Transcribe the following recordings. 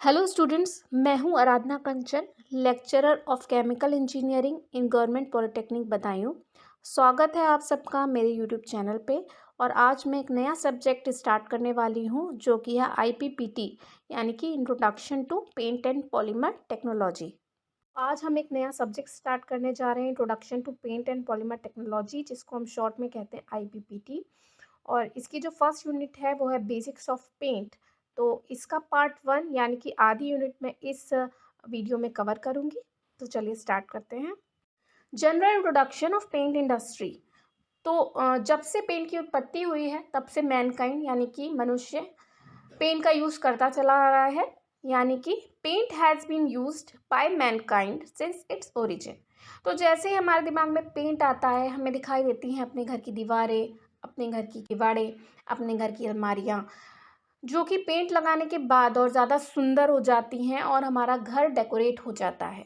Hello students, मैं हूं Aradhana Kanchan, lecturer of chemical engineering in government polytechnic Budaun. स्वागत है आप सबका मेरे यूट्यूब चैनल पे। और आज मैं एक नया सब्जेक्ट स्टार्ट करने वाली हूं जो कि है आईपीपीटी, यानी कि introduction to paint and polymer technology. आज हम एक नया सब्जेक्ट स्टार्ट करने जा रहे हैं, introduction to paint and polymer technology, जिसको हम शॉर्ट में कहते हैं आईपीपीटी। और इसकी जो फर्स्ट यूनिट है वो है बेसिक्स ऑफ पेंट। तो इसका पार्ट 1 यानी कि आधी यूनिट में इस वीडियो में कवर करूँगी। तो चलिए स्टार्ट करते हैं। General introduction of paint industry. तो जब से पेंट की उत्पत्ति हुई है तब से मैनकाइंड यानी कि मनुष्य पेंट का यूज़ करता चला आ रहा है, यानी कि paint has been used by mankind since its origin. तो जैसे ही हमारे दिमाग में पेंट आता है, हमें दिखाई देती हैं अपने घर की दीवारें, अपने घर की किवाड़ें, अपने घर की अलमारियाँ, जो कि पेंट लगाने के बाद और ज़्यादा सुंदर हो जाती हैं और हमारा घर डेकोरेट हो जाता है।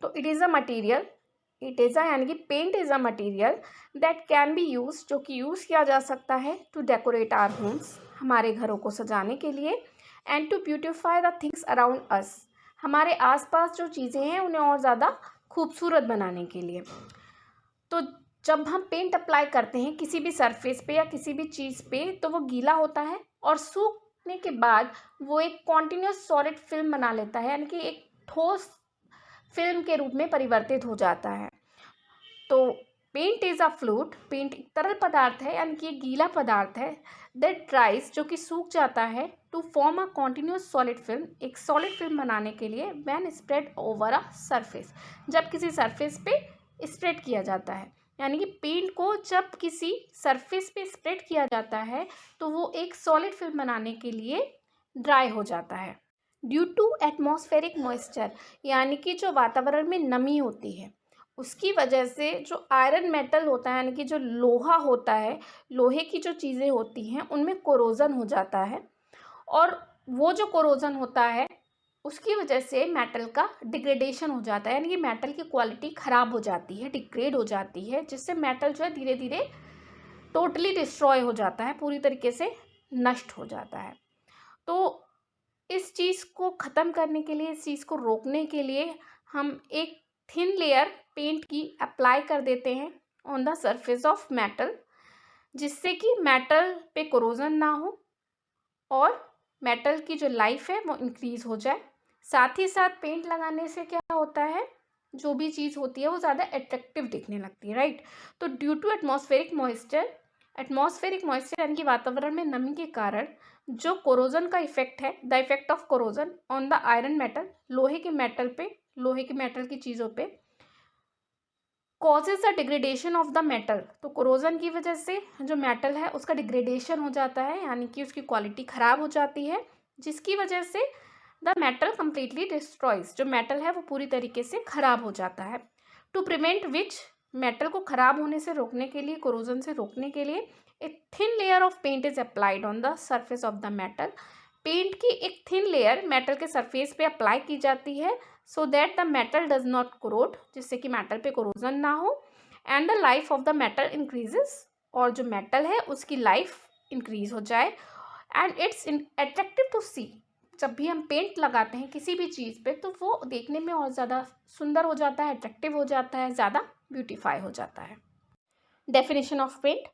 तो it is a material, it is a यानी कि paint is a material that can be use, जो कि यूज़ किया जा सकता है टू डेकोरेट आवर होम्स, हमारे घरों को सजाने के लिए, and to beautify the things around us, हमारे आसपास जो चीज़ें हैं उन्हें और ज़्यादा खूबसूरत बनाने के लिए। तो जब हम पेंट अप्लाई करते हैं किसी भी सरफेस पे या किसी भी चीज़ पे, तो वो गीला होता है और सूखने के बाद वो एक कॉन्टिन्यूस सॉलिड फिल्म बना लेता है, यानी कि एक ठोस फिल्म के रूप में परिवर्तित हो जाता है। तो paint is a fluid, paint एक तरल पदार्थ है, यानी कि एक गीला पदार्थ है, दैट ड्राइज, जो कि सूख जाता है, to form a continuous solid film, एक सॉलिड फिल्म बनाने के लिए, when spread over a surface, जब किसी सरफेस पे स्प्रेड किया जाता है। यानी कि पेंट को जब किसी सरफेस पे स्प्रेड किया जाता है तो वो एक सॉलिड फिल्म बनाने के लिए ड्राई हो जाता है। ड्यू टू एटमॉस्फेरिक मॉइस्चर, यानी कि जो वातावरण में नमी होती है उसकी वजह से जो आयरन मेटल होता है, यानी कि जो लोहा होता है, लोहे की जो चीज़ें होती हैं उनमें कोरोजन हो जाता है। और वो जो कोरोजन होता है उसकी वजह से मेटल का डिग्रेडेशन हो जाता है, यानी कि मेटल की क्वालिटी ख़राब हो जाती है, डिग्रेड हो जाती है, जिससे मेटल जो है धीरे धीरे टोटली डिस्ट्रॉय हो जाता है, पूरी तरीके से नष्ट हो जाता है। तो इस चीज़ को ख़त्म करने के लिए, इस चीज़ को रोकने के लिए हम एक थिन लेयर पेंट की अप्लाई कर देते हैं on the surface of metal, जिससे कि मेटल पे कोरोजन ना हो और मेटल की जो लाइफ है वो इंक्रीज़ हो जाए। साथ ही साथ पेंट लगाने से क्या होता है, जो भी चीज़ होती है वो ज़्यादा अट्रैक्टिव दिखने लगती है, राइट। तो ड्यू टू एटमॉस्फेरिक मॉइस्चर यानी कि वातावरण में नमी के कारण जो कोरोजन का इफेक्ट है, the effect of corrosion on the iron metal, लोहे के मेटल की चीज़ों पे, causes the degradation of the metal. तो कोरोजन की वजह से जो मेटल है उसका डिग्रेडेशन हो जाता है, यानी कि उसकी क्वालिटी ख़राब हो जाती है, जिसकी वजह से द मेटल कम्प्लीटली डिस्ट्रॉयज, जो मेटल है वो पूरी तरीके से ख़राब हो जाता है। टू प्रिवेंट विच, मेटल को ख़राब होने से रोकने के लिए, कोरोजन से रोकने के लिए, a thin layer of paint is applied on the surface of the metal. Paint की एक थिन लेयर मेटल के सरफेस पे अप्लाई की जाती है, so that the metal does not corrode, जिससे कि मेटल पे कोरोजन ना हो, and the life of the metal increases, और जो मेटल है उसकी लाइफ इंक्रीज हो जाए, and it's attractive to see. जब भी हम पेंट लगाते हैं किसी भी चीज़ पे तो वो देखने में और ज़्यादा सुंदर हो जाता है, अट्रैक्टिव हो जाता है, ज़्यादा ब्यूटीफाई हो जाता है। Definition of paint.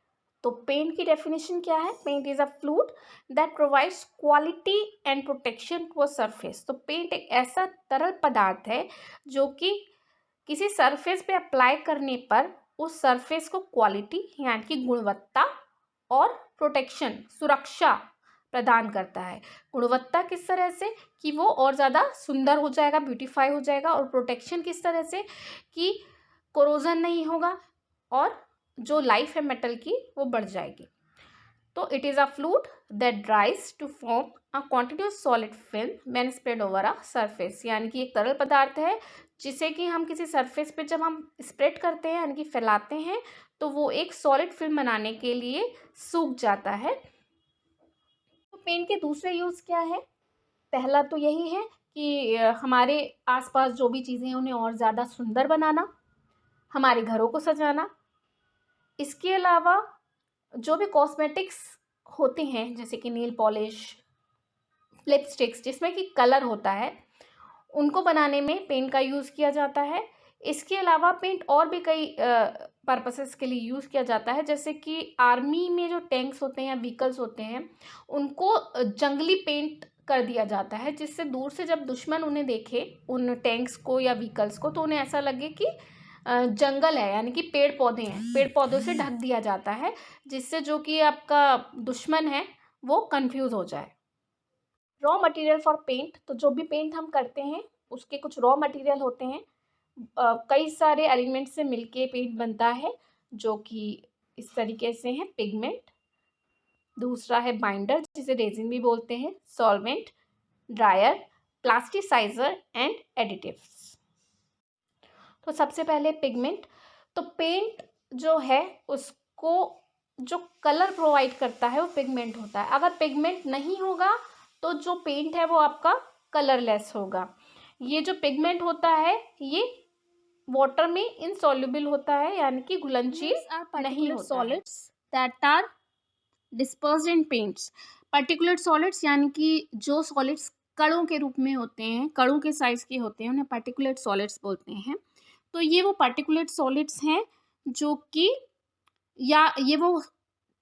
तो पेंट की डेफिनेशन क्या है, paint is a fluid that provides quality and protection to a surface. तो पेंट एक ऐसा तरल पदार्थ है जो कि किसी सरफेस पे अप्लाई करने पर उस सरफेस को क्वालिटी यानी कि गुणवत्ता और प्रोटेक्शन, सुरक्षा प्रदान करता है। गुणवत्ता किस तरह से कि वो और ज़्यादा सुंदर हो जाएगा, ब्यूटीफाई हो जाएगा, और प्रोटेक्शन किस तरह से कि कोरोजन नहीं होगा और जो लाइफ है मेटल की वो बढ़ जाएगी। तो it is a fluid that dries to form a continuous solid film when spread over a surface, यानी कि एक तरल पदार्थ है जिसे कि हम किसी सरफेस पे जब हम स्प्रेड करते हैं यानी कि फैलाते हैं तो वो एक सॉलिड फिल्म बनाने के लिए सूख जाता है। तो पेंट के दूसरे यूज़ क्या है, पहला तो यही है कि हमारे आसपास जो भी चीज़ें हैं उन्हें और ज़्यादा सुंदर बनाना, हमारे घरों को सजाना। इसके अलावा जो भी कॉस्मेटिक्स होते हैं जैसे कि नेल पॉलिश लिपस्टिक्स जिसमें कि कलर होता है, उनको बनाने में पेंट का यूज़ किया जाता है। इसके अलावा पेंट और भी कई पर्पसेस के लिए यूज़ किया जाता है, जैसे कि आर्मी में जो टैंक्स होते हैं या व्हीकल्स होते हैं, उनको जंगली पेंट कर दिया जाता है, जिससे दूर से जब दुश्मन उन्हें देखे, उन टैंक्स को या व्हीकल्स को, तो उन्हें ऐसा लगे कि जंगल है, यानी कि पेड़ पौधे हैं, पेड़ पौधों से ढक दिया जाता है, जिससे जो कि आपका दुश्मन है वो कंफ्यूज हो जाए। रॉ मटेरियल फॉर पेंट, तो जो भी पेंट हम करते हैं उसके कुछ रॉ मटेरियल होते हैं। कई सारे एलिमेंट से मिलके पेंट बनता है, जो कि इस तरीके से हैं। पिगमेंट, दूसरा है बाइंडर जिसे रेजिन भी बोलते हैं, solvent, drier, plasticizer and additives. तो सबसे पहले पिगमेंट। तो पेंट जो है उसको जो कलर प्रोवाइड करता है वो पिगमेंट होता है। अगर पिगमेंट नहीं होगा तो जो पेंट है वो आपका कलरलेस होगा। ये जो पिगमेंट होता है ये वाटर में इनसॉल्युबल होता है, यानी कि घुलनशील नहीं होता है। Solids that are dispersed in paints. Particular solids यानी कि जो सॉलिड्स कणों के रूप में होते हैं, कणों के साइज के होते हैं, उन्हें पार्टिकुलेट सॉलिड्स बोलते हैं। तो ये वो पार्टिकुलेट सॉलिड्स हैं जो कि, या ये वो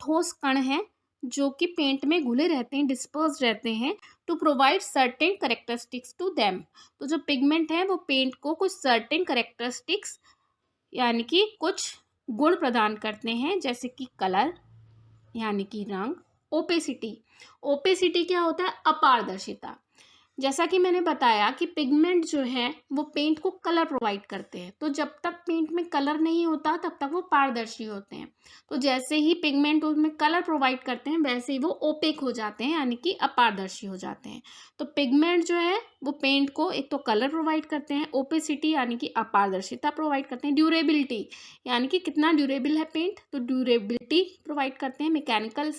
ठोस कण हैं जो कि पेंट में घुले रहते हैं, डिस्पर्स रहते हैं, to provide certain characteristics to them. तो जो पिगमेंट है वो पेंट को कुछ सर्टेन करेक्टरिस्टिक्स यानी कि कुछ गुण प्रदान करते हैं, जैसे कि कलर यानी कि रंग, ओपेसिटी। ओपेसिटी क्या होता है? अपारदर्शिता। जैसा कि मैंने बताया कि पिगमेंट जो है वो पेंट को कलर प्रोवाइड करते हैं, तो जब तक पेंट में कलर नहीं होता तब तक वो पारदर्शी होते हैं। तो जैसे ही पिगमेंट उसमें कलर प्रोवाइड करते हैं वैसे ही वो ओपेक हो जाते हैं, यानी कि अपारदर्शी हो जाते हैं। तो पिगमेंट जो है वो पेंट को एक तो कलर प्रोवाइड करते हैं, ओपेसिटी यानी कि अपारदर्शिता प्रोवाइड करते हैं, ड्यूरेबिलिटी यानी कि कितना ड्यूरेबल है पेंट, तो ड्यूरेबिलिटी प्रोवाइड करते हैं, मैकेनिकल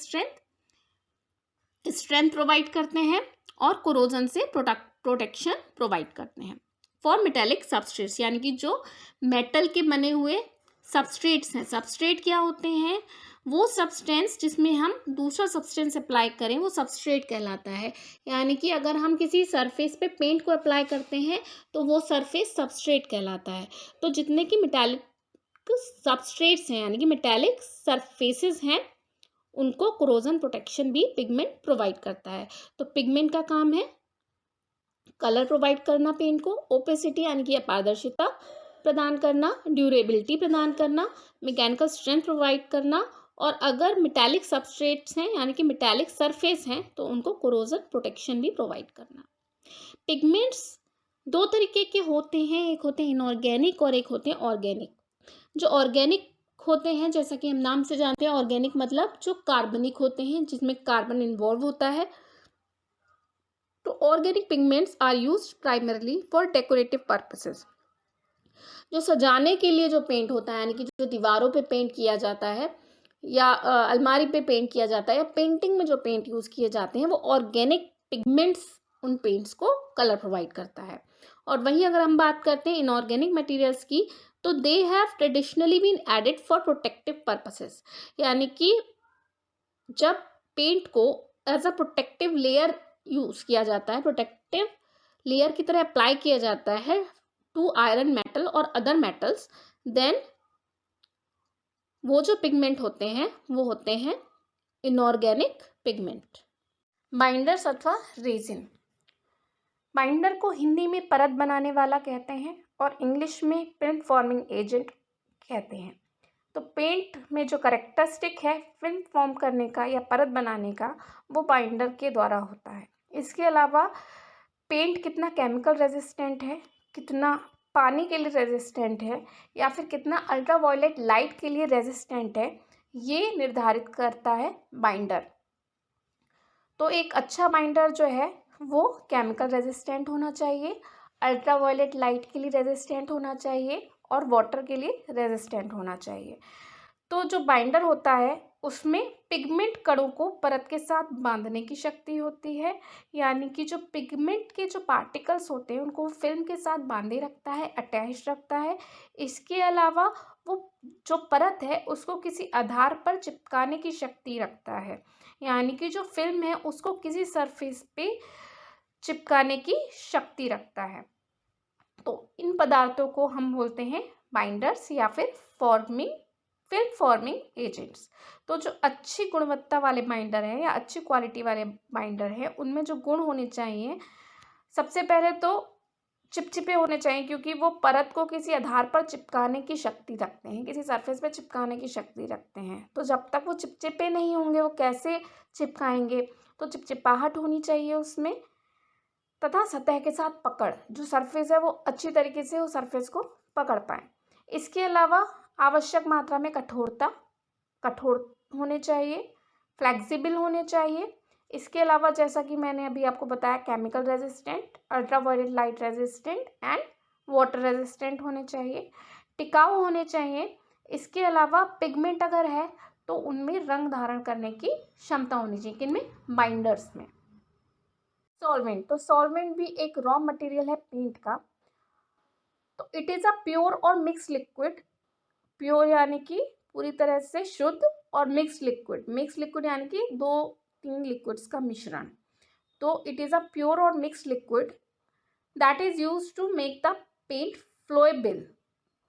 स्ट्रेंथ प्रोवाइड करते हैं, और कोरोजन से प्रोटेक्शन प्रोवाइड करते हैं। फॉर मेटेलिक सबस्ट्रेट्स यानी कि जो मेटल के बने हुए सबस्ट्रेट्स हैं। सबस्ट्रेट क्या होते हैं? वो सब्सटेंस जिसमें हम दूसरा सब्सटेंस अप्लाई करें वो सबस्ट्रेट कहलाता है। यानी कि अगर हम किसी सरफेस पे पेंट को अप्लाई करते हैं तो वो सरफेस सबस्ट्रेट कहलाता है। तो जितने की मेटालिक सबस्ट्रेट्स हैं यानी कि मेटालिक सरफेसेस हैं, उनको कोरोजन प्रोटेक्शन भी पिगमेंट प्रोवाइड करता है। तो पिगमेंट का काम है कलर प्रोवाइड करना पेंट को, ओपेसिटी यानी कि अपारदर्शिता प्रदान करना, ड्यूरेबिलिटी प्रदान करना, मैकेनिकल स्ट्रेंथ प्रोवाइड करना, और अगर मेटालिक सबस्ट्रेट्स हैं यानी कि मेटालिक सरफेस हैं तो उनको कोरोजन प्रोटेक्शन भी प्रोवाइड करना। पिगमेंट्स दो तरीके के होते हैं, एक होते हैं इनऑर्गेनिक और एक होते हैं ऑर्गेनिक। जो ऑर्गेनिक होते हैं, जैसा कि हम नाम से जानते हैं, ऑर्गेनिक मतलब जो कार्बनिक होते हैं, जिसमें कार्बन इन्वॉल्व होता है। तो organic pigments are used primarily for decorative purposes. जो सजाने के लिए जो पेंट होता है, यानी कि जो दीवारों पे पेंट किया जाता है या अलमारी पे पेंट किया जाता है या पेंटिंग में जो पेंट यूज़ किए जाते हैं, वो ऑर्गेनिक पिगमेंट्स उन पेंट्स को कलर प्रोवाइड करता है। और वहीं अगर हम बात करते हैं इनऑर्गेनिक मटेरियल्स की, तो they have traditionally been added for protective purposes. यानी कि जब पेंट को as a protective layer use किया जाता है, प्रोटेक्टिव लेयर की तरह अप्लाई किया जाता है टू आयरन मेटल और अदर मेटल्स, देन वो जो पिगमेंट होते हैं वो होते हैं इनऑर्गेनिक पिगमेंट। बाइंडर्स अथवा रेजिन। बाइंडर को हिंदी में परत बनाने वाला कहते हैं और इंग्लिश में फिल्म फॉर्मिंग एजेंट कहते हैं। तो पेंट में जो करेक्टरिस्टिक है फिल्म फॉर्म करने का या परत बनाने का, वो बाइंडर के द्वारा होता है। इसके अलावा पेंट कितना केमिकल रेजिस्टेंट है, कितना पानी के लिए रेजिस्टेंट है, या फिर कितना अल्ट्रावायलेट लाइट के लिए रेजिस्टेंट है, ये निर्धारित करता है बाइंडर। तो एक अच्छा बाइंडर जो है वो केमिकल रेजिस्टेंट होना चाहिए, अल्ट्रावायलेट लाइट के लिए रेजिस्टेंट होना चाहिए, और वाटर के लिए रेजिस्टेंट होना चाहिए। तो जो बाइंडर होता है उसमें पिगमेंट कणों को परत के साथ बांधने की शक्ति होती है, यानी कि जो पिगमेंट के जो पार्टिकल्स होते हैं उनको फिल्म के साथ बांधे रखता है, अटैच रखता है। इसके अलावा वो जो परत है उसको किसी आधार पर चिपकाने की शक्ति रखता है, यानी कि जो फिल्म है उसको किसी सरफेस पे चिपकाने की शक्ति रखता है। तो इन पदार्थों को हम बोलते हैं बाइंडर्स या फिर फिल्म फॉर्मिंग एजेंट्स। तो जो अच्छी गुणवत्ता वाले बाइंडर हैं या अच्छी क्वालिटी वाले बाइंडर हैं, उनमें जो गुण होने चाहिए, सबसे पहले तो चिपचिपे होने चाहिए, क्योंकि वो परत को किसी आधार पर चिपकाने की शक्ति रखते हैं, किसी सरफेस पे चिपकाने की शक्ति रखते हैं। तो जब तक वो चिपचिपे नहीं होंगे वो कैसे चिपकाएंगे? तो चिपचिपाहट होनी चाहिए उसमें, तथा सतह के साथ पकड़, जो सरफेस है वो अच्छी तरीके से उस सरफेस को पकड़ पाए। इसके अलावा आवश्यक मात्रा में कठोर होने चाहिए, फ्लेक्सिबल होने चाहिए। इसके अलावा जैसा कि मैंने अभी आपको बताया, chemical resistant, ultraviolet light resistant and water resistant होने चाहिए, टिकाऊ होने चाहिए। इसके अलावा पिगमेंट अगर है तो उनमें रंग धारण करने की क्षमता होनी चाहिए। किनमें? बाइंडर्स में। सॉल्वेंट, तो सॉल्वेंट भी एक रॉ मटेरियल है पेंट का। तो इट इज़ अ प्योर और मिक्स लिक्विड। प्योर यानी कि पूरी तरह से शुद्ध, और मिक्स लिक्विड यानी कि 2-3 लिक्विड्स का मिश्रण। तो इट इज़ अ प्योर और mix liquid that is used to make the paint flowable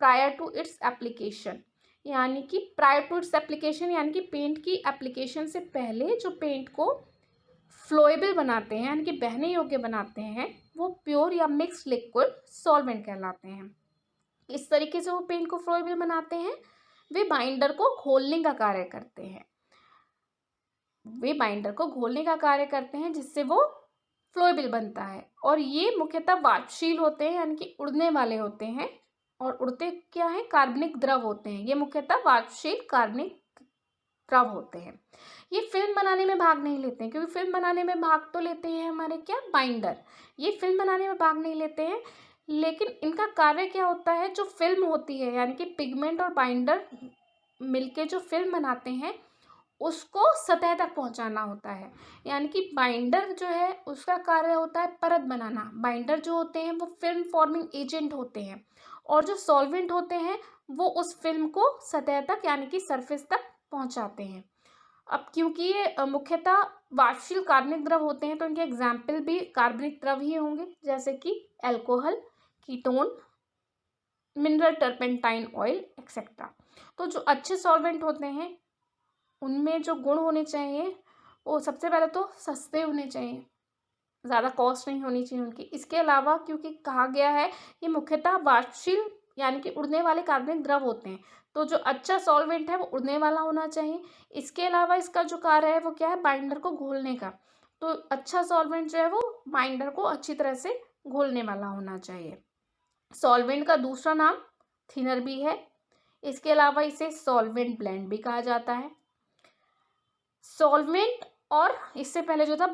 prior to its application. यानी कि प्रायर टू इट्स एप्लीकेशन यानी कि पेंट की एप्लीकेशन से पहले जो पेंट को फ्लोएबल बनाते हैं, यानी कि बहने योग्य बनाते हैं, वो प्योर या मिक्स लिक्विड सॉल्वेंट कहलाते हैं। इस तरीके से वो पेंट को फ्लोएबल बनाते हैं। वे बाइंडर को घोलने का कार्य करते हैं, जिससे वो फ्लोएबल बनता है। और ये मुख्यतः वाष्पशील होते हैं, यानी कि उड़ने वाले होते हैं। और उड़ते क्या है? कार्बनिक द्रव होते हैं। ये मुख्यतः वाष्पशील कार्बनिक द्रव होते हैं। ये फिल्म बनाने में भाग नहीं लेते हैं, क्योंकि फिल्म बनाने में भाग तो लेते हैं हमारे क्या? बाइंडर। ये फिल्म बनाने में भाग नहीं लेते हैं, लेकिन इनका कार्य क्या होता है? जो फिल्म होती है, यानी कि पिगमेंट और बाइंडर मिलके जो फिल्म बनाते हैं, उसको सतह तक पहुंचाना होता है। यानी कि बाइंडर जो है उसका कार्य होता है परत बनाना। बाइंडर जो होते हैं वो फिल्म फॉर्मिंग एजेंट होते हैं, और जो सॉल्वेंट होते हैं वो उस फिल्म को सतह तक यानी कि सरफेस तक पहुंचाते हैं। अब क्योंकि ये मुख्यतः वाष्पशील कार्बनिक द्रव होते हैं, तो इनके एग्जाम्पल भी कार्बनिक द्रव ही होंगे, जैसे कि alcohol, ketone, mineral turpentine oil etcetera. तो जो अच्छे सॉल्वेंट होते हैं उनमें जो गुण होने चाहिए, वो सबसे पहले तो सस्ते होने चाहिए, ज़्यादा कॉस्ट नहीं होनी चाहिए उनकी। इसके अलावा क्योंकि कहा गया है ये मुख्यतः वाष्पशील यानी कि उड़ने वाले कार्बनिक द्रव होते हैं, तो जो अच्छा सॉल्वेंट है वो उड़ने वाला होना चाहिए। इसके अलावा इसका जो कार्य है वो क्या है? बाइंडर को घोलने का। तो अच्छा सॉल्वेंट जो है वो बाइंडर को अच्छी तरह से घोलने वाला होना चाहिए। सॉल्वेंट का दूसरा नाम थिनर भी है। इसके अलावा इसे सॉल्वेंट ब्लेंड भी कहा जाता है। सॉल्वेंट और इससे पहले जो था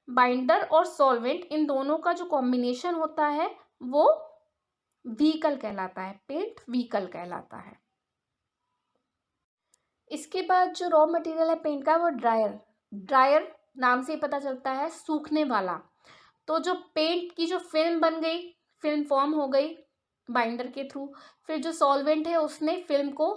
बाइंडर और सॉल्वेंट, इन दोनों का जो कॉम्बिनेशन होता है वो व्हीकल कहलाता है, पेंट व्हीकल कहलाता है। इसके बाद जो रॉ मटेरियल है पेंट का वो ड्रायर नाम से ही पता चलता है, सूखने वाला। तो जो पेंट की जो फिल्म बन गई, फिल्म फॉर्म हो गई बाइंडर के थ्रू, फिर जो सॉल्वेंट है उसने फिल्म को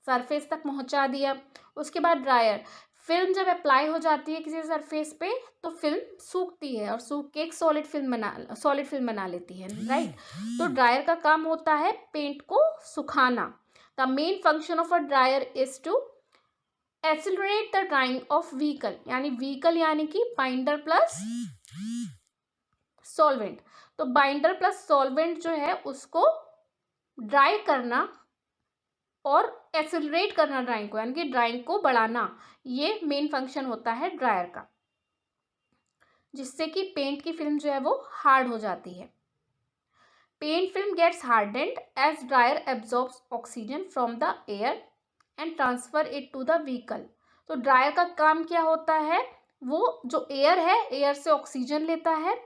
सरफेस तक पहुंचा दिया। उसके बाद ड्रायर, फिल्म जब अप्लाई हो जाती है किसी सरफेस पे तो फिल्म सूखती है, और सूख के एक सॉलिड फिल्म बना लेती है, राइट। तो ड्रायर का काम होता है पेंट को सुखाना। The main function of a drier is to accelerate the drying of vehicle, यानी कि बाइंडर प्लस सॉल्वेंट। तो बाइंडर प्लस सॉल्वेंट जो है उसको ड्राई करना और एक्सिलरेट करना ड्राइंग को, यानी कि ड्राइंग को बढ़ाना, ये मेन फंक्शन होता है ड्रायर का, जिससे कि पेंट की फिल्म जो है वो हार्ड हो जाती है। Paint film gets hardened as drier absorbs oxygen from the air and transfer it to the vehicle. तो ड्रायर का काम क्या होता है? वो जो एयर है, एयर से ऑक्सीजन लेता है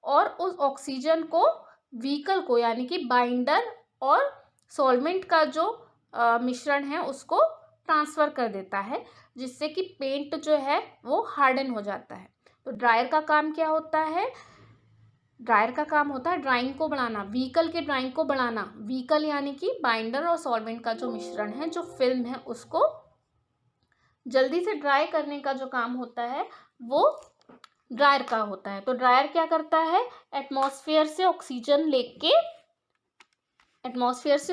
और उस ऑक्सीजन को व्हीकल को, यानी कि बाइंडर और सॉल्वेंट का जो मिश्रण है उसको ट्रांसफ़र कर देता है, जिससे कि पेंट जो है वो हार्डन हो जाता है। तो ड्रायर का काम क्या होता है? ड्रायर का काम होता है ड्राइंग को बढ़ाना, व्हीकल के ड्राइंग को बढ़ाना। व्हीकल यानी कि बाइंडर और सॉल्वेंट का जो मिश्रण है, जो फिल्म है, उसको जल्दी से ड्राई करने का जो काम होता है वो ड्रायर का होता है। तो ड्रायर क्या करता है, एटमॉस्फेयर से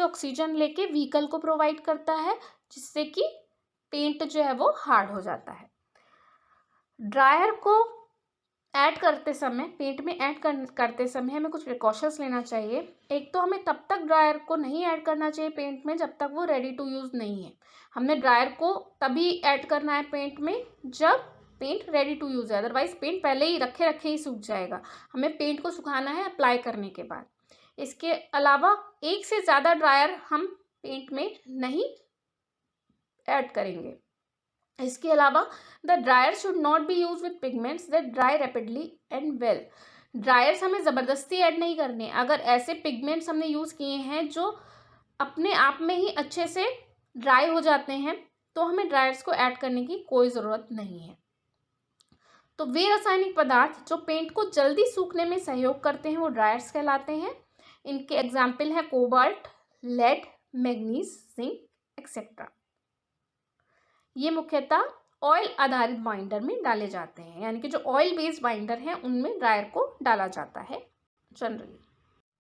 ऑक्सीजन लेके व्हीकल को प्रोवाइड करता है, जिससे कि पेंट जो है वो हार्ड हो जाता है। ड्रायर को ऐड करते समय, पेंट में ऐड करते समय हमें कुछ प्रिकॉशंस लेना चाहिए। एक तो हमें तब तक ड्रायर को नहीं ऐड करना चाहिए पेंट में जब तक वो रेडी टू यूज़ नहीं है। हमने ड्रायर को तभी ऐड करना है पेंट में जब पेंट रेडी टू यूज़ है, अदरवाइज पेंट पहले ही रखे ही सूख जाएगा। हमें पेंट को सुखाना है अप्लाई करने के बाद। इसके अलावा एक से ज़्यादा ड्रायर हम पेंट में नहीं ऐड करेंगे। इसके अलावा the dryer should not be use with pigments that dry rapidly and well. Dryers हमें ज़बरदस्ती ऐड नहीं करने। अगर ऐसे पिगमेंट्स हमने यूज़ किए हैं जो अपने आप में ही अच्छे से ड्राई हो जाते हैं, तो हमें ड्रायर्स को ऐड करने की कोई ज़रूरत नहीं है। तो वे रासायनिक पदार्थ जो पेंट को जल्दी सूखने में सहयोग करते हैं वो ड्रायर्स कहलाते हैं। इनके एग्जाम्पल है cobalt, lead, manganese, zinc etcetera. ये मुख्यतः ऑयल आधारित बाइंडर में डाले जाते हैं, यानी कि जो ऑयल बेस्ड बाइंडर हैं उनमें ड्रायर को डाला जाता है जनरली।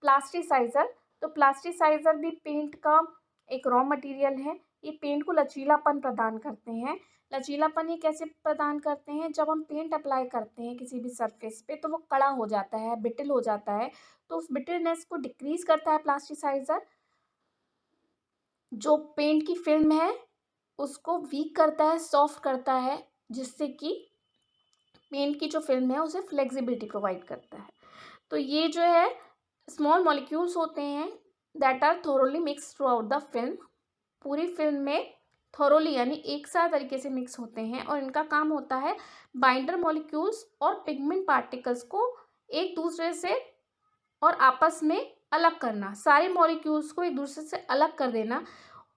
प्लास्टिसाइजर, तो प्लास्टिसाइजर भी पेंट का एक रॉ मटेरियल है। ये पेंट को लचीलापन प्रदान करते हैं। लचीलापन ये कैसे प्रदान करते हैं, जब हम पेंट अप्लाई करते हैं किसी भी सरफेस पे तो वो कड़ा हो जाता है, ब्रिटल हो जाता है, तो उस ब्रिटलनेस को डिक्रीज करता है प्लास्टिसाइजर। जो पेंट की फिल्म है उसको वीक करता है, सॉफ्ट करता है, जिससे कि पेंट की जो फिल्म है उसे फ्लेक्सिबिलिटी प्रोवाइड करता है। तो ये जो है स्मॉल मॉलिक्यूल्स होते हैं that are thoroughly mixed throughout the film. पूरी फिल्म में थोरोली यानी एक साथ तरीके से मिक्स होते हैं और इनका काम होता है बाइंडर मॉलिक्यूल्स और पिगमेंट पार्टिकल्स को एक दूसरे से और आपस में अलग करना, सारे मॉलिक्यूल्स को एक दूसरे से अलग कर देना,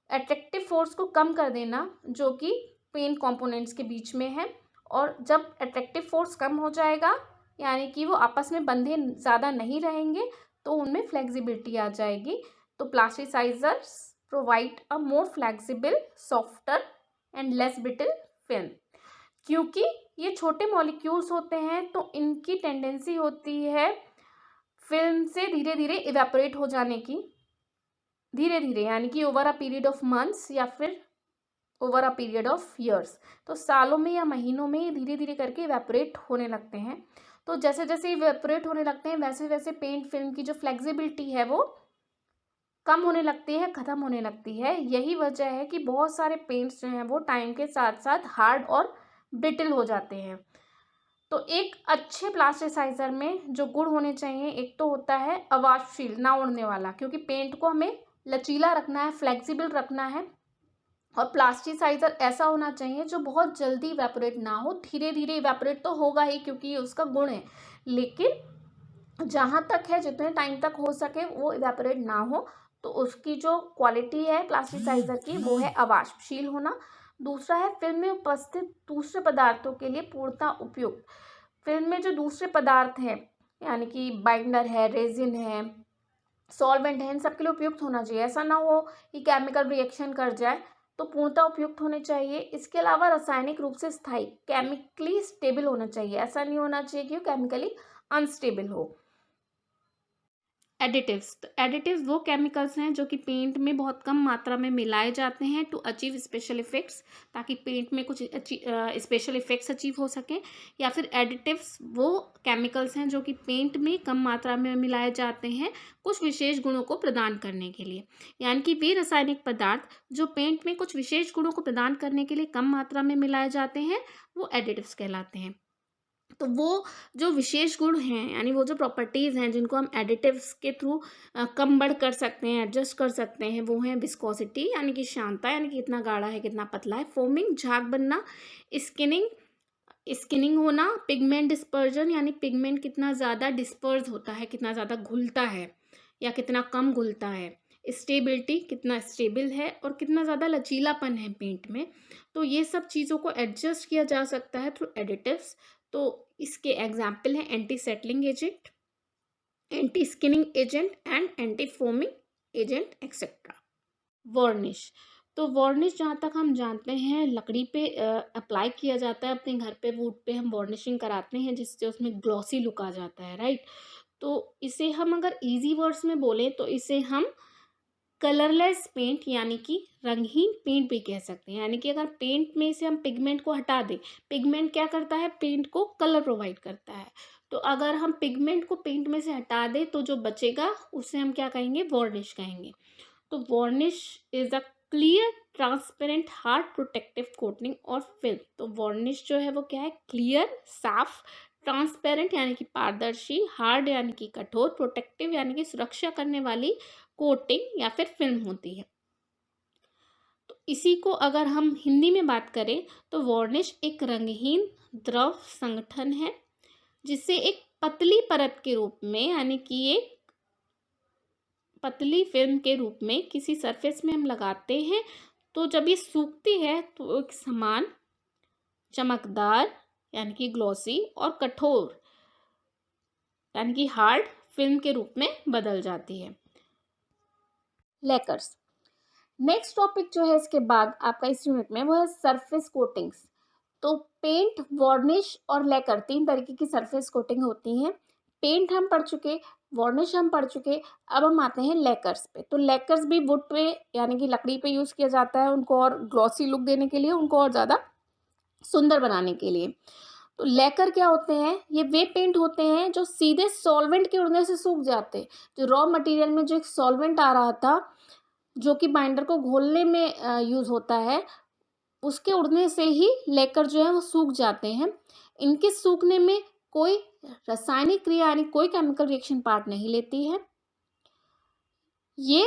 अट्रैक्टिव फोर्स को कम कर देना जो कि पेंट कंपोनेंट्स के बीच में है। और जब अट्रैक्टिव फोर्स कम हो जाएगा, यानी कि वो आपस में बंधे ज़्यादा नहीं रहेंगे, तो उनमें फ्लेक्सिबिलिटी आ जाएगी। तो plasticisers provide a more flexible, softer and less brittle film. क्योंकि ये छोटे मॉलिक्यूल्स होते हैं तो इनकी टेंडेंसी होती है फिल्म से धीरे धीरे इवेपोरेट हो जाने की, धीरे धीरे यानी कि over a period of months या फिर over a period of years. तो सालों में या महीनों में ये धीरे धीरे करके इवेपोरेट होने लगते हैं। तो जैसे जैसे इवेपोरेट होने लगते हैं वैसे वैसे पेंट फिल्म की जो फ्लेक्सिबिलिटी है वो कम होने लगती है, ख़त्म होने लगती है। यही वजह है कि बहुत सारे पेंट्स जो हैं वो टाइम के साथ साथ हार्ड और ब्रिटल हो जाते हैं। तो एक अच्छे प्लास्टिसाइजर में जो गुण होने चाहिए, एक तो होता है अवाष्पशील, ना उड़ने वाला, क्योंकि पेंट को हमें लचीला रखना है, फ्लेक्सिबल रखना है। और प्लास्टिसाइजर ऐसा होना चाहिए जो बहुत जल्दी इवेपोरेट ना हो, धीरे धीरे इवेपोरेट तो होगा ही क्योंकि ये उसका गुण है, लेकिन जहाँ तक है जितने टाइम तक हो सके वो इवेपोरेट ना हो। तो उसकी जो क्वालिटी है प्लास्टिसाइजर की वो है अवाष्पशील होना। दूसरा है फिल्म में उपस्थित दूसरे पदार्थों के लिए पूर्णतः उपयुक्त। फिल्म में जो दूसरे पदार्थ हैं यानी कि बाइंडर है, रेजिन है, सॉल्वेंट है, इन सब के लिए उपयुक्त होना चाहिए। ऐसा ना हो कि केमिकल रिएक्शन कर जाए, तो पूर्णतः उपयुक्त होने चाहिए। इसके अलावा रासायनिक रूप से स्थायी, केमिकली स्टेबल होना चाहिए। ऐसा नहीं होना चाहिए कि वो केमिकली अनस्टेबल हो। एडिटिव्स, तो एडिटिव्स वो केमिकल्स हैं जो कि पेंट में बहुत कम मात्रा में मिलाए जाते हैं टू अचीव स्पेशल इफेक्ट्स, ताकि पेंट में कुछ स्पेशल इफेक्ट्स अचीव हो सकें। या फिर एडिटिव्स वो केमिकल्स हैं जो कि पेंट में कम मात्रा में मिलाए जाते हैं कुछ विशेष गुणों को प्रदान करने के लिए। यानी कि वे रासायनिक पदार्थ जो पेंट में कुछ विशेष गुणों को प्रदान करने के लिए कम मात्रा में मिलाए जाते हैं वो एडिटिव्स कहलाते हैं। तो वो जो विशेष गुण हैं यानी वो जो प्रॉपर्टीज़ हैं जिनको हम एडिटिव्स के थ्रू कम बढ़ कर सकते हैं, एडजस्ट कर सकते हैं, वो हैं विस्कोसिटी यानी कि श्यानता, यानी कि कितना गाढ़ा है कितना पतला है, फोमिंग झाग बनना, स्किनिंग होना, पिगमेंट डिस्पर्जन यानी पिगमेंट कितना ज़्यादा डिस्पर्ज होता है, कितना ज़्यादा घुलता है या कितना कम घुलता है, स्टेबिलिटी कितना स्टेबल है और कितना ज़्यादा लचीलापन है पेंट में। तो ये सब चीज़ों को एडजस्ट किया जा सकता है थ्रू एडिटिव्स। तो इसके एग्जाम्पल हैं anti settling agent, anti skinning agent and anti foaming agent etcetera. Varnish, तो वार्निश जहाँ तक हम जानते हैं लकड़ी पे अप्लाई किया जाता है, अपने घर पे वुड पे हम वार्निशिंग कराते हैं जिससे उसमें ग्लॉसी लुक आ जाता है, राइट। तो इसे हम अगर इजी वर्ड्स में बोलें तो इसे हम कलरलेस पेंट यानी कि रंगहीन पेंट भी कह सकते हैं। यानी कि अगर पेंट में से हम पिगमेंट को हटा दें, पिगमेंट क्या करता है, पेंट को कलर प्रोवाइड करता है। तो अगर हम पिगमेंट को पेंट में से हटा दें तो जो बचेगा उसे हम क्या कहेंगे, वार्निश कहेंगे। तो varnish is a clear transparent hard protective coating और फिल्म। तो वार्निश जो है वो क्या है, क्लियर साफ, ट्रांसपेरेंट यानी कि पारदर्शी, हार्ड यानी कि कठोर, प्रोटेक्टिव यानी कि सुरक्षा करने वाली कोटिंग या फिर फिल्म होती है। तो इसी को अगर हम हिंदी में बात करें तो वार्निश एक रंगहीन द्रव संगठन है जिसे एक पतली परत के रूप में यानी कि एक पतली फिल्म के रूप में किसी सरफेस में हम लगाते हैं। तो जब ये सूखती है तो एक समान, चमकदार यानी कि ग्लॉसी और कठोर यानी कि हार्ड फिल्म के रूप में बदल जाती है। लेकर्स। नेक्स्ट टॉपिक जो है इसके बाद आपका इस यूनिट में वो है सरफेस कोटिंग्स। तो पेंट, वार्निश और लेकर 3 तरीके की सरफेस कोटिंग होती हैं। पेंट हम पढ़ चुके, वार्निश हम पढ़ चुके, अब हम आते हैं लेकर्स पे। तो लेकर्स भी वुड पे यानी कि लकड़ी पे यूज़ किया जाता है उनको और ग्लॉसी लुक देने के लिए, उनको और ज़्यादा सुंदर बनाने के लिए। तो लेकर क्या होते हैं, ये वे पेंट होते हैं जो सीधे सॉल्वेंट के उड़ने से सूख जाते हैं। जो रॉ मटेरियल में जो एक सॉल्वेंट आ रहा था जो कि बाइंडर को घोलने में यूज़ होता है, उसके उड़ने से ही लेकर जो है वो सूख जाते हैं। इनके सूखने में कोई रासायनिक क्रिया यानी कोई केमिकल रिएक्शन पार्ट नहीं लेती है। ये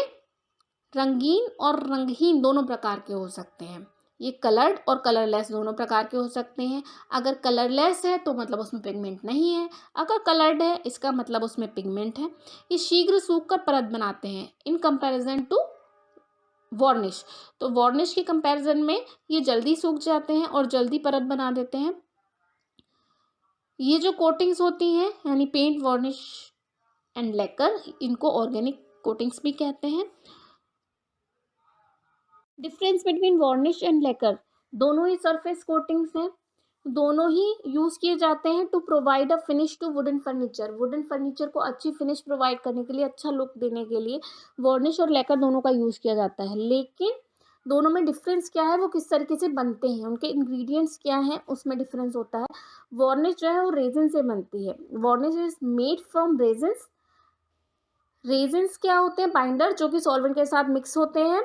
रंगीन और रंगहीन दोनों प्रकार के हो सकते हैं। ये कलर्ड और कलरलेस दोनों प्रकार के हो सकते हैं। अगर कलरलेस है तो मतलब उसमें पिगमेंट नहीं है, अगर कलर्ड है इसका मतलब उसमें पिगमेंट है। ये शीघ्र सूखकर परत बनाते हैं इन कंपैरिजन टू वार्निश। तो वार्निश के कंपैरिजन में ये जल्दी सूख जाते हैं और जल्दी परत बना देते हैं। ये जो कोटिंग्स होती हैं यानी पेंट, वार्निश एंड लेकर, इनको ऑर्गेनिक कोटिंग्स भी कहते हैं। डिफरेंस बिटवीन वार्निश एंड लेकर, दोनों ही सरफेस कोटिंग्स हैं, दोनों ही यूज़ किए जाते हैं to provide a finish to wooden furniture. Wooden furniture को अच्छी फिनिश प्रोवाइड करने के लिए, अच्छा लुक देने के लिए वार्निश और लेकर दोनों का यूज़ किया जाता है। लेकिन दोनों में डिफरेंस क्या है, वो किस तरीके से बनते हैं, उनके इंग्रेडिएंट्स क्या हैं, उसमें डिफरेंस होता है। वार्निश जो है वो रेजिन से बनती है। Varnish is made from resins. Resins क्या होते हैं, बाइंडर जो कि सॉल्वेंट के साथ मिक्स होते हैं,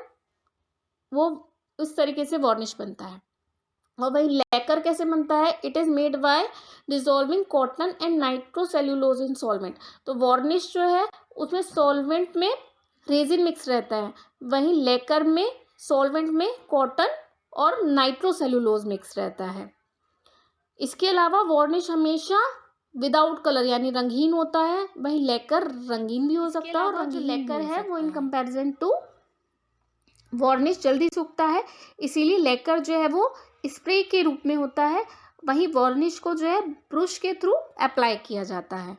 वो इस तरीके से वार्निश बनता है। और वही लेकर कैसे बनता है, it is made by dissolving cotton and nitrocellulose in solvent. तो वार्निश जो है उसमें सॉल्वेंट में रेजिन मिक्स रहता है, वहीं लेकर में सॉल्वेंट में कॉटन और नाइट्रोसेल्यूलोज मिक्स रहता है। इसके अलावा वार्निश हमेशा विदाउट कलर यानी रंगीन होता है, वहीं लेकर रंगीन भी हो सकता है। और जो लेकर है वो इन कंपैरिजन टू वार्निश जल्दी सूखता है, इसीलिए लेकर जो है वो स्प्रे के रूप में होता है, वहीं वार्निश को जो है ब्रश के थ्रू अप्लाई किया जाता है।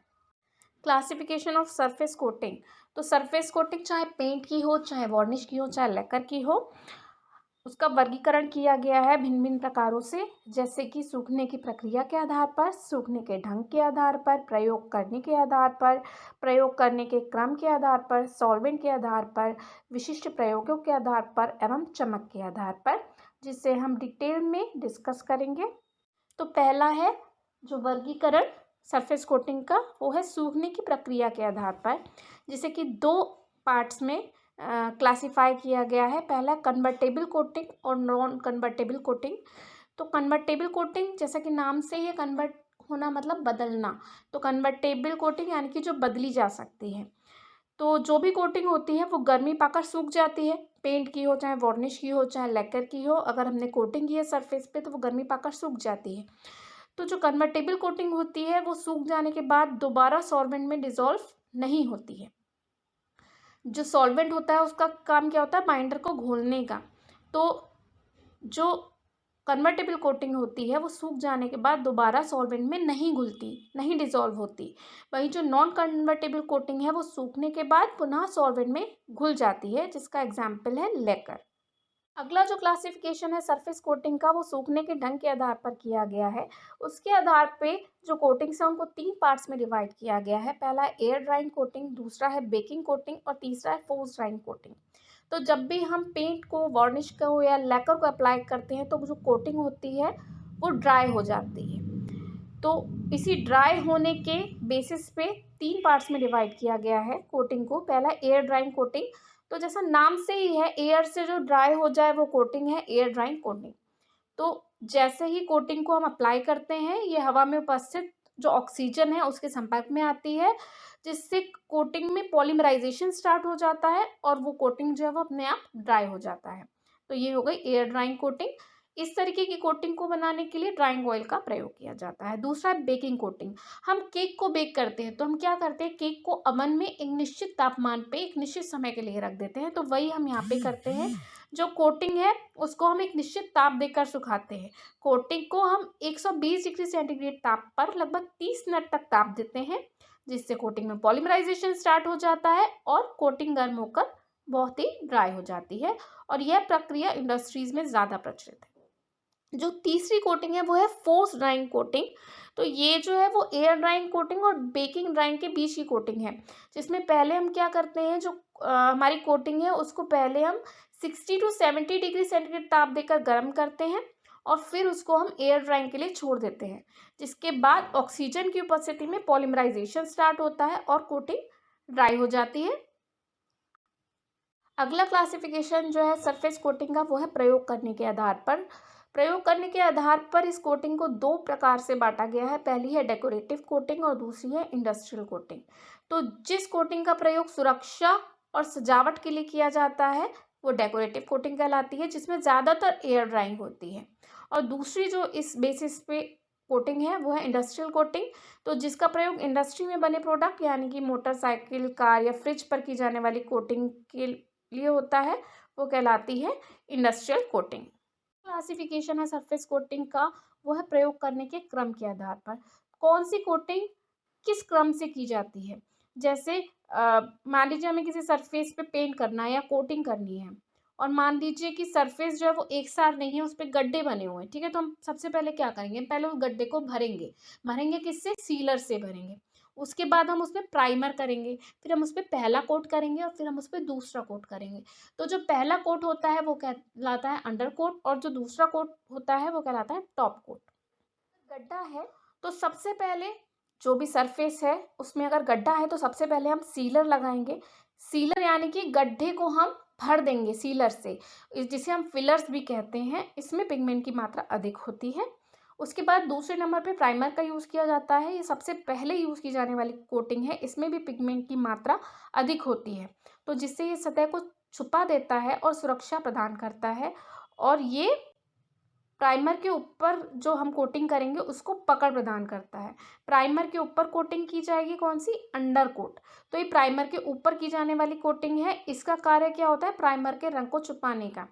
Classification of surface coating. तो सरफेस कोटिंग चाहे पेंट की हो, चाहे वार्निश की हो, चाहे लेकर की हो, उसका वर्गीकरण किया गया है भिन्न भिन्न प्रकारों से, जैसे कि सूखने की प्रक्रिया के आधार पर, सूखने के ढंग के आधार पर, प्रयोग करने के आधार पर, प्रयोग करने के क्रम के आधार पर, सॉल्वेंट के आधार पर, विशिष्ट प्रयोगों के आधार पर एवं चमक के आधार पर, जिसे हम डिटेल में डिस्कस करेंगे। तो पहला है जो वर्गीकरण सरफेस कोटिंग का, वो है सूखने की प्रक्रिया के आधार पर, जिसे कि 2 पार्ट्स में क्लासिफाई किया गया है। पहला कन्वर्टेबल कोटिंग और नॉन कन्वर्टेबल कोटिंग। तो कन्वर्टेबल कोटिंग जैसा कि नाम से ही कन्वर्ट होना मतलब बदलना, तो कन्वर्टेबल कोटिंग यानी कि जो बदली जा सकती है। तो जो भी कोटिंग होती है वो गर्मी पाकर सूख जाती है, पेंट की हो, चाहे वार्निश की हो, चाहे लेकर की हो, अगर हमने कोटिंग की है सरफेस पे तो वो गर्मी पाकर सूख जाती है। तो जो कन्वर्टेबल कोटिंग होती है वो सूख जाने के बाद दोबारा सॉल्वेंट में डिसॉल्व नहीं होती है। जो सॉल्वेंट होता है उसका काम क्या होता है, बाइंडर को घोलने का। तो जो कन्वर्टेबल कोटिंग होती है वो सूख जाने के बाद दोबारा सॉल्वेंट में नहीं घुलती, नहीं डिसॉल्व होती। वहीं जो नॉन कन्वर्टेबल कोटिंग है वो सूखने के बाद पुनः सॉल्वेंट में घुल जाती है, जिसका एग्जाम्पल है लेकर। अगला जो क्लासिफिकेशन है सरफेस कोटिंग का, वो सूखने के ढंग के आधार पर किया गया है। उसके आधार पे जो कोटिंग्स हैं उनको 3 पार्ट्स में डिवाइड किया गया है। पहला है एयर ड्राइंग कोटिंग, दूसरा है बेकिंग कोटिंग और तीसरा है फोर्स ड्राइंग कोटिंग। तो जब भी हम पेंट को, वार्निश को या लैकर को अप्लाई करते हैं तो जो कोटिंग होती है वो ड्राई हो जाती है। तो इसी ड्राई होने के बेसिस पे 3 पार्ट्स में डिवाइड किया गया है कोटिंग को। पहला एयर ड्राइंग कोटिंग, तो जैसा नाम से ही है, एयर से जो ड्राई हो जाए वो कोटिंग है, एयर ड्राइंग कोटिंग। तो जैसे ही कोटिंग को हम अप्लाई करते हैं, ये हवा में उपस्थित जो ऑक्सीजन है उसके संपर्क में आती है, जिससे कोटिंग में पॉलीमराइजेशन स्टार्ट हो जाता है और वो कोटिंग जो है वो अपने आप ड्राई हो जाता है। तो ये हो गई एयर ड्राइंग कोटिंग। इस तरीके की कोटिंग को बनाने के लिए ड्राइंग ऑयल का प्रयोग किया जाता है। दूसरा है बेकिंग कोटिंग। हम केक को बेक करते हैं तो हम क्या करते हैं, केक को ओवन में एक निश्चित तापमान पे एक निश्चित समय के लिए रख देते हैं। तो वही हम यहाँ पे करते हैं। जो कोटिंग है उसको हम एक निश्चित ताप देकर सुखाते हैं। कोटिंग को हम 120 डिग्री सेंटीग्रेड ताप पर लगभग 30 मिनट तक ताप देते हैं, जिससे कोटिंग में पॉलीमराइजेशन स्टार्ट हो जाता है और कोटिंग गर्म होकर बहुत ही ड्राई हो जाती है। और यह प्रक्रिया इंडस्ट्रीज में ज़्यादा प्रचलित है। जो तीसरी कोटिंग है वो है फोर्स ड्राइंग कोटिंग। तो ये जो है वो एयर ड्राइंग कोटिंग और बेकिंग ड्राइंग के बीच की कोटिंग है, जिसमें पहले हम क्या करते हैं, जो हमारी कोटिंग है उसको पहले हम 60 टू 70 डिग्री सेंटीग्रेड ताप देकर गर्म करते हैं और फिर उसको हम एयर ड्राइंग के लिए छोड़ देते हैं, जिसके बाद ऑक्सीजन की उपस्थिति में पॉलीमराइजेशन स्टार्ट होता है और कोटिंग ड्राई हो जाती है। अगला क्लासिफिकेशन जो है सरफेस कोटिंग का, वो है प्रयोग करने के आधार पर। प्रयोग करने के आधार पर इस कोटिंग को 2 प्रकार से बांटा गया है। पहली है डेकोरेटिव कोटिंग और दूसरी है इंडस्ट्रियल कोटिंग। तो जिस कोटिंग का प्रयोग सुरक्षा और सजावट के लिए किया जाता है वो डेकोरेटिव कोटिंग कहलाती है, जिसमें ज़्यादातर एयर ड्राइंग होती है। और दूसरी जो इस बेसिस पे कोटिंग है वो है इंडस्ट्रियल कोटिंग। तो जिसका प्रयोग इंडस्ट्री में बने प्रोडक्ट यानी कि मोटरसाइकिल, कार या फ्रिज पर की जाने वाली कोटिंग के लिए होता है, वो कहलाती है इंडस्ट्रियल कोटिंग। क्लासिफिकेशन है सरफेस कोटिंग का, वो है प्रयोग करने के क्रम के आधार पर। कौन सी कोटिंग किस क्रम से की जाती है। जैसे मान लीजिए हमें किसी सरफेस पे पेंट करना है या कोटिंग करनी है और मान लीजिए कि सरफेस जो है वो एक सार नहीं है, उस पर गड्ढे बने हुए हैं, ठीक है। तो हम सबसे पहले क्या करेंगे, पहले उस गड्ढे को भरेंगे। भरेंगे किससे, सीलर से भरेंगे। उसके बाद हम उसमें प्राइमर करेंगे, फिर हम उस पर पहला कोट करेंगे और फिर हम उस पर दूसरा कोट करेंगे। तो जो पहला कोट होता है वो कहलाता है अंडर कोट और जो दूसरा कोट होता है वो कहलाता है टॉप कोट। गड्ढा है तो सबसे पहले जो भी सरफेस है उसमें अगर गड्ढा है तो सबसे पहले हम सीलर लगाएंगे। सीलर यानी कि गड्ढे को हम भर देंगे सीलर से, जिसे हम फिलर्स भी कहते हैं। इसमें पिगमेंट की मात्रा अधिक होती है। उसके बाद दूसरे नंबर पे प्राइमर का यूज़ किया जाता है। ये सबसे पहले यूज़ की जाने वाली कोटिंग है। इसमें भी पिगमेंट की मात्रा अधिक होती है, तो जिससे ये सतह को छुपा देता है और सुरक्षा प्रदान करता है। और ये प्राइमर के ऊपर जो हम कोटिंग करेंगे उसको पकड़ प्रदान करता है। प्राइमर के ऊपर कोटिंग की जाएगी कौन सी, अंडर कोट। तो ये प्राइमर के ऊपर की जाने वाली कोटिंग है। इसका कार्य क्या होता है, प्राइमर के रंग को छुपाने का।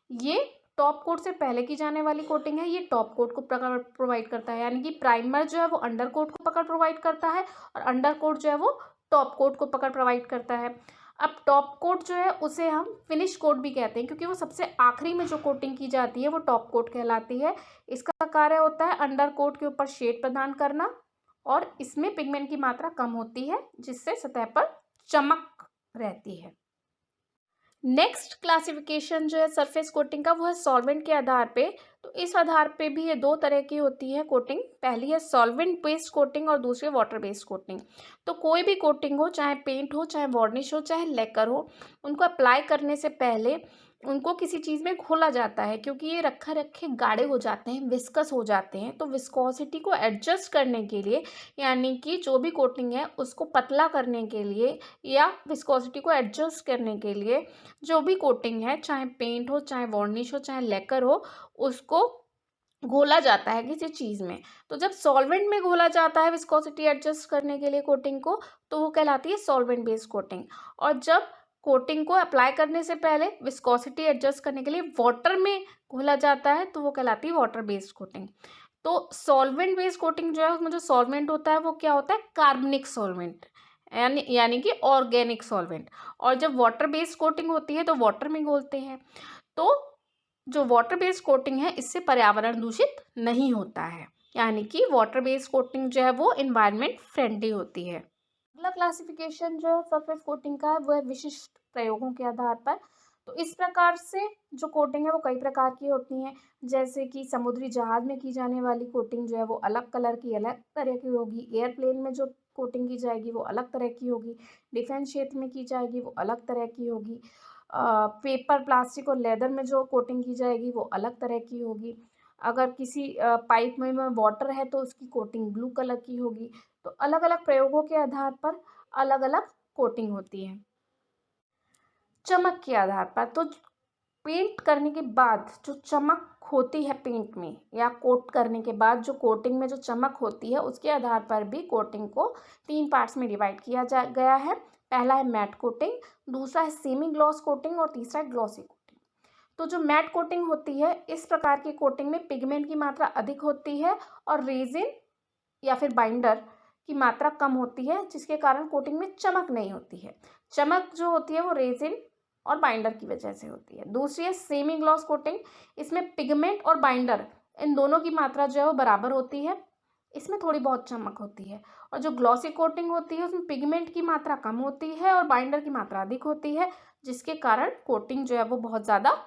ये टॉप कोट से पहले की जाने वाली कोटिंग है। ये टॉप कोट को पकड़ प्रोवाइड करता है, यानी कि प्राइमर जो है वो अंडर कोट को पकड़ प्रोवाइड करता है और अंडर कोट जो है वो टॉप कोट को पकड़ प्रोवाइड करता है। अब टॉप कोट जो है उसे हम फिनिश कोट भी कहते हैं, क्योंकि वो सबसे आखिरी में जो कोटिंग की जाती है वो टॉप कोट कहलाती है। इसका कार्य होता है अंडर कोट के ऊपर शेड प्रदान करना और इसमें पिगमेंट की मात्रा कम होती है, जिससे सतह पर चमक रहती है। नेक्स्ट क्लासिफिकेशन जो है सरफेस कोटिंग का, वो है सॉल्वेंट के आधार पे। तो इस आधार पे भी ये 2 तरह की होती है कोटिंग। पहली है सॉल्वेंट बेस्ड कोटिंग और दूसरी वाटर बेस्ड कोटिंग। तो कोई भी कोटिंग हो, चाहे पेंट हो, चाहे वार्निश हो, चाहे लेकर हो, उनको अप्लाई करने से पहले उनको किसी चीज़ में घोला जाता है, क्योंकि ये रखे रखे गाढ़े हो जाते हैं, विस्कस हो जाते हैं। तो विस्कोसिटी को एडजस्ट करने के लिए, यानी कि जो भी कोटिंग है उसको पतला करने के लिए या विस्कोसिटी को एडजस्ट करने के लिए, जो भी कोटिंग है, चाहे पेंट हो, चाहे वार्निश हो, चाहे लेकर हो, उसको घोला जाता है किसी चीज़ में। तो जब सॉल्वेंट में घोला जाता है विस्कोसिटी एडजस्ट करने के लिए कोटिंग को, तो वो कहलाती है सॉल्वेंट बेस्ड कोटिंग। और जब कोटिंग को अप्लाई करने से पहले विस्कोसिटी एडजस्ट करने के लिए वाटर में घोला जाता है, तो वो कहलाती है वाटर बेस्ड कोटिंग। तो सॉल्वेंट बेस्ड कोटिंग जो है उसमें जो सॉल्वेंट होता है वो क्या होता है, कार्बनिक सॉल्वेंट, यानी कि ऑर्गेनिक सॉल्वेंट। और जब वाटर बेस्ड कोटिंग होती है तो वाटर में घोलते हैं। तो जो वाटर बेस्ड कोटिंग है इससे पर्यावरण दूषित नहीं होता है, यानी कि वाटर बेस्ड कोटिंग जो है वो एनवायरनमेंट फ्रेंडली होती है। अगला क्लासिफिकेशन जो है सरफेस कोटिंग का है वो है विशिष्ट प्रयोगों के आधार पर। तो इस प्रकार से जो कोटिंग है वो कई प्रकार की होती हैं, जैसे कि समुद्री जहाज में की जाने वाली कोटिंग जो है वो अलग कलर की अलग तरह की होगी, एयरप्लेन में जो कोटिंग की जाएगी वो अलग तरह की होगी, डिफेंस क्षेत्र में की जाएगी वो अलग तरह की होगी, पेपर प्लास्टिक और लेदर में जो कोटिंग की जाएगी वो अलग तरह की होगी। अगर किसी पाइप में वाटर है तो उसकी कोटिंग ब्लू कलर की होगी। तो अलग अलग प्रयोगों के आधार पर अलग अलग कोटिंग होती है। चमक के आधार पर तो पेंट करने के बाद जो चमक होती है पेंट में या कोट करने के बाद जो कोटिंग में जो चमक होती है उसके आधार पर भी कोटिंग को 3 पार्ट्स में डिवाइड किया जा गया है। पहला है मैट कोटिंग, दूसरा है सेमी ग्लॉस कोटिंग और तीसरा है ग्लॉसी कोटिंग। तो जो मैट कोटिंग होती है इस प्रकार की कोटिंग में पिगमेंट की मात्रा अधिक होती है और रेजिन या फिर बाइंडर की मात्रा कम होती है, जिसके कारण कोटिंग में चमक नहीं होती है। चमक जो होती है वो रेजिन और बाइंडर की वजह से होती है। दूसरी है सेमी ग्लॉस कोटिंग, इसमें पिगमेंट और बाइंडर इन दोनों की मात्रा जो है वो बराबर होती है, इसमें थोड़ी बहुत चमक होती है। और जो ग्लॉसी कोटिंग होती है उसमें पिगमेंट की मात्रा कम होती है और बाइंडर की मात्रा अधिक होती है, जिसके कारण कोटिंग जो है वो बहुत ज़्यादा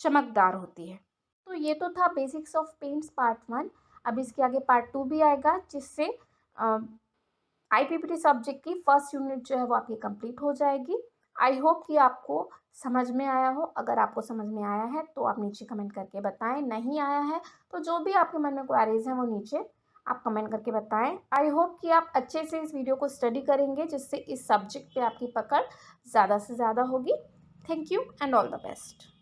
चमकदार होती है। तो ये तो था बेसिक्स ऑफ पेंट्स पार्ट 1। अब इसके आगे पार्ट 2 भी आएगा, जिससे IPPT सब्जेक्ट की फर्स्ट यूनिट जो है वो आपकी कंप्लीट हो जाएगी। आई होप कि आपको समझ में आया हो। अगर आपको समझ में आया है तो आप नीचे कमेंट करके बताएं, नहीं आया है तो जो भी आपके मन में क्वेरीज हैं वो नीचे आप कमेंट करके बताएं। आई होप कि आप अच्छे से इस वीडियो को स्टडी करेंगे, जिससे इस सब्जेक्ट पे आपकी पकड़ ज़्यादा से ज़्यादा होगी। Thank you and all the best.